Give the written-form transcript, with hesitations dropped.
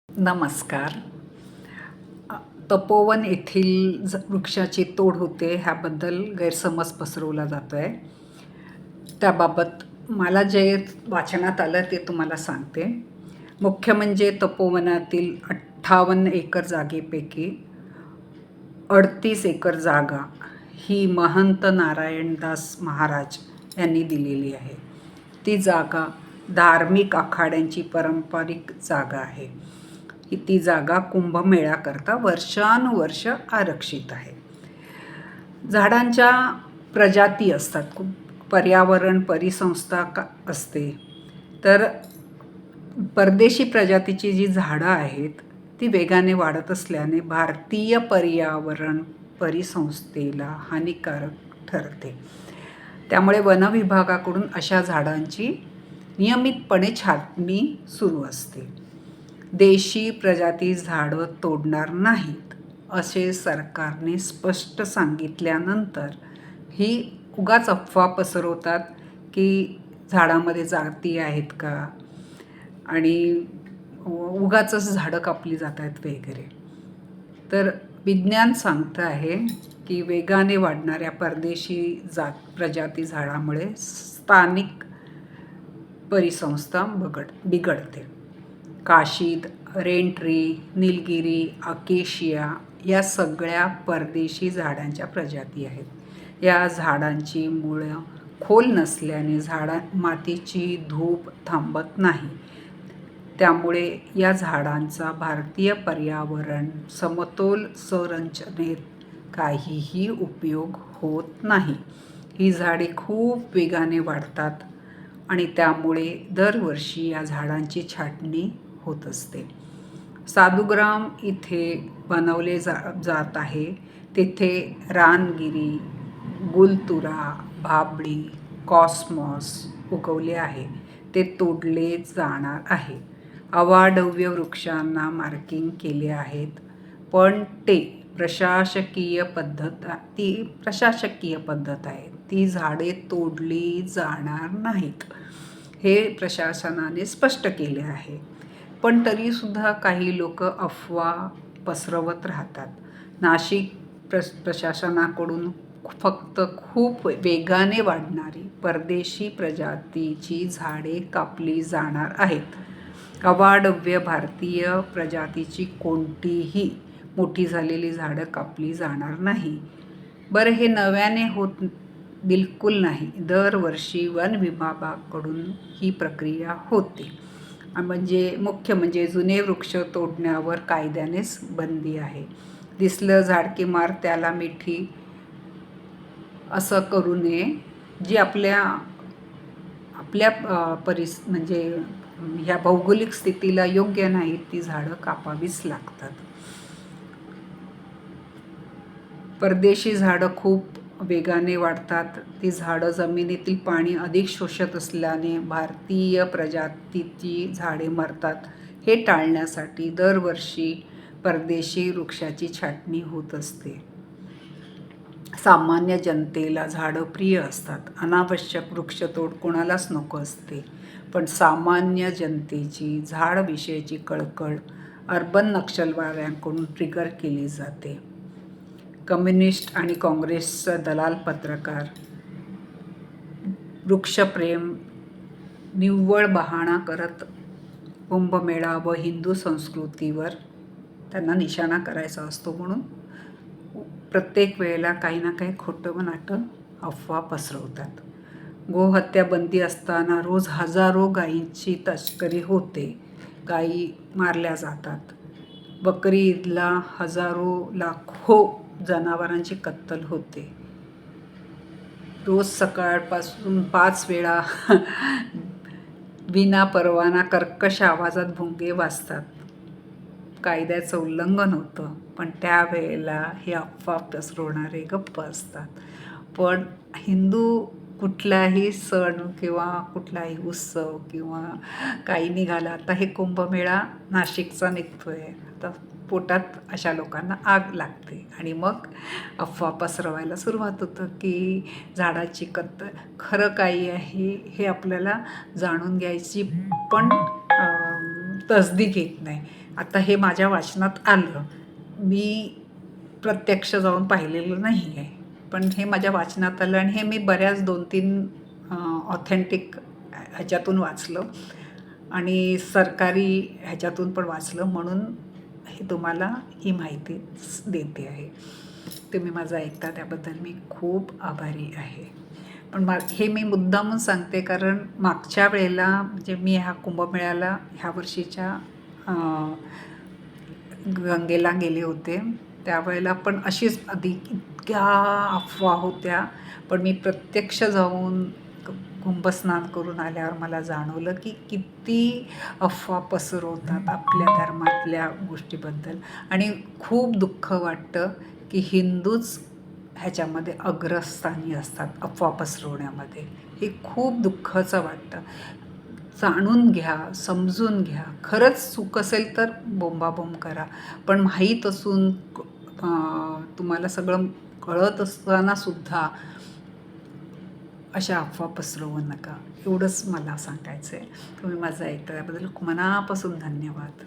नमस्कार. तपोवन येथील वृक्षाची तोड होते ह्याबद्दल गैरसमज पसरवला जातो आहे. त्याबाबत मला जे वाचनात आलं ते तुम्हाला सांगते. मुख्य म्हणजे तपोवनातील 58 एकर जागेपैकी 38 एकर जागा ही महंत नारायणदास महाराज यांनी दिलेली आहे. ती जागा धार्मिक आखाड्यांची पारंपरिक जागा आहे. ती जागा कुंभमेळ्याकरता वर्षानुवर्ष आरक्षित आहे. झाडांच्या प्रजाती असतात, पर्यावरण परिसंस्था असते. तर परदेशी प्रजातीची जी झाडं आहेत ती वेगाने वाढत असल्याने भारतीय पर्यावरण परिसंस्थेला हानिकारक ठरते. त्यामुळे वनविभागाकडून अशा झाडांची नियमितपणे छाटणी सुरू असते. देशी प्रजाती झाडं तोडणार नाहीत असे सरकारने स्पष्ट सांगितल्यानंतर ही उगाच अफवा पसरवतात की झाडामध्ये जाती आहेत का आणि उगाचच झाडं कापली जात आहेत वगैरे. तर विज्ञान सांगतं आहे की वेगाने वाढणाऱ्या परदेशी प्रजाती झाडामुळे स्थानिक परिसंस्था बिघडते. काशीद, रेनट्री, निलगिरी, अकेशिया या सगळ्या परदेशी झाडांच्या प्रजाती आहेत. या झाडांची मुळं खोल नसल्याने मातीची धूप थांबत नाही. त्यामुळे या झाडांचा भारतीय पर्यावरण समतोल संरचनेत काहीही उपयोग होत नाही. ही झाडे खूप वेगाने वाढतात आणि त्यामुळे दरवर्षी या झाडांची छाटणी होत असते. साधुग्राम इथे बनवले जात आहे. तिथे रानगिरी, गुलतुरा, भाबडी, कॉस्मॉस उगवले आहे. ते तोडले जाणार आहे. अवाढव्य वृक्षांना मार्किंग केले आहेत, पण ती प्रशासकीय पद्धत आहे. ती झाडे तोडली जाणार नाहीत हे प्रशासनाने स्पष्ट केले आहे. पण तरीसुद्धा काही लोक अफवा पसरवत राहतात. नाशिक प्रशासनाकडून फक्त खूप वेगाने वाढणारी परदेशी प्रजातीची झाडे कापली जाणार आहेत. अवाढव्य भारतीय प्रजातीची कोणतीही मोठी झालेली झाडं कापली जाणार नाही. बरं, हे नव्याने होत बिलकुल नाही. दरवर्षी वन विभागाकडून ही प्रक्रिया होते. मुख्य म्हणजे जुने वृक्ष तोडण्यावर कायद्यानेच बंदी आहे. दिसलं झाड की मार त्याला मिठी असं करू नये. जी आपल्या म्हणजे ह्या भौगोलिक स्थितीला योग्य नाही ती झाडं कापावीच लागतात. परदेशी झाडं खूप वेगाने वाढतात. ती झाडं जमिनीतील पाणी अधिक शोषत असल्याने भारतीय प्रजातीची झाडे मरतात. हे टाळण्यासाठी दरवर्षी परदेशी वृक्षाची छाटणी होत असते. सामान्य जनतेला झाडं प्रिय असतात. अनावश्यक वृक्षतोड कोणालाच नको असते. पण सामान्य जनतेची झाडविषयीची कळकळ अर्बन नक्षलवाद्यांकडून ट्रिगर केली जाते. कम्युनिस्ट आणि काँग्रेसचा दलाल पत्रकार वृक्षप्रेम निव्वळ बहाणा करत कुंभमेळा व हिंदू संस्कृतीवर त्यांना निशाणा करायचा असतो म्हणून प्रत्येक वेळेला काही ना काही खोटं नाटं अफवा पसरवतात. गोहत्या बंदी असताना रोज हजारो गायींची तस्करी होते. गायी मारल्या जातात. बकरी ईदला हजारो लाखो जनावरांची कत्तल होते. रोज सकाळपासून 5 वेळा विना परवाना कर्कश आवाजात भुंगे वाजतात. कायद्याचं उल्लंघन होतं, पण त्यावेळेला हे अफवा पसरवणारे गप्प असतात. पण हिंदू कुठलाही सण किंवा कुठलाही उत्सव किंवा काही निघाला, आता हे कुंभमेळा नाशिकचा निघतो आहे, आता पोटात अशा लोकांना आग लागते आणि मग अफवा पसरवायला सुरुवात होतं की झाडाची खरं काही आहे हे आपल्याला जाणून घ्यायची पण तसदी घेत नाही. आता हे माझ्या वाचनात आलं, मी प्रत्यक्ष जाऊन पाहिलेलं नाही आहे, पण हे माझ्या वाचनात आलं आणि हे मी बऱ्याच 2-3 ऑथेंटिक ह्याच्यातून वाचलं आणि सरकारी ह्याच्यातून पण वाचलं, म्हणून हे तुम्हाला ही माहिती देते आहे. तुम्ही माझं ऐकता त्याबद्दल मी खूप आभारी आहे. पण हे मी मुद्दामून सांगते कारण मागच्या वेळेला म्हणजे मी ह्या कुंभमेळ्याला ह्या वर्षीच्या गंगेला गेले होते, त्यावेळेला पण अशीच आधी इतक्या अफवा होत्या, पण मी प्रत्यक्ष जाऊन कुंभस्नान करून आल्यावर मला जाणवलं की किती अफवा पसरवतात आपल्या धर्मातल्या गोष्टीबद्दल आणि खूप दुःख वाटतं की हिंदूच ह्याच्यामध्ये अग्रस्थानी असतात अफवा पसरवण्यामध्ये. हे खूप दुःखाचं वाटतं. जाणून घ्या, समजून घ्या. खरंच चूक असेल तर बोंबाबोंब करा, पण माहीत असून तुम्हाला सगळं कळत असतानासुद्धा अशा अफवा पसरवू नका. एवढंच मला सांगायचं आहे. तुम्ही माझं ऐकता त्याबद्दल मनापासून धन्यवाद.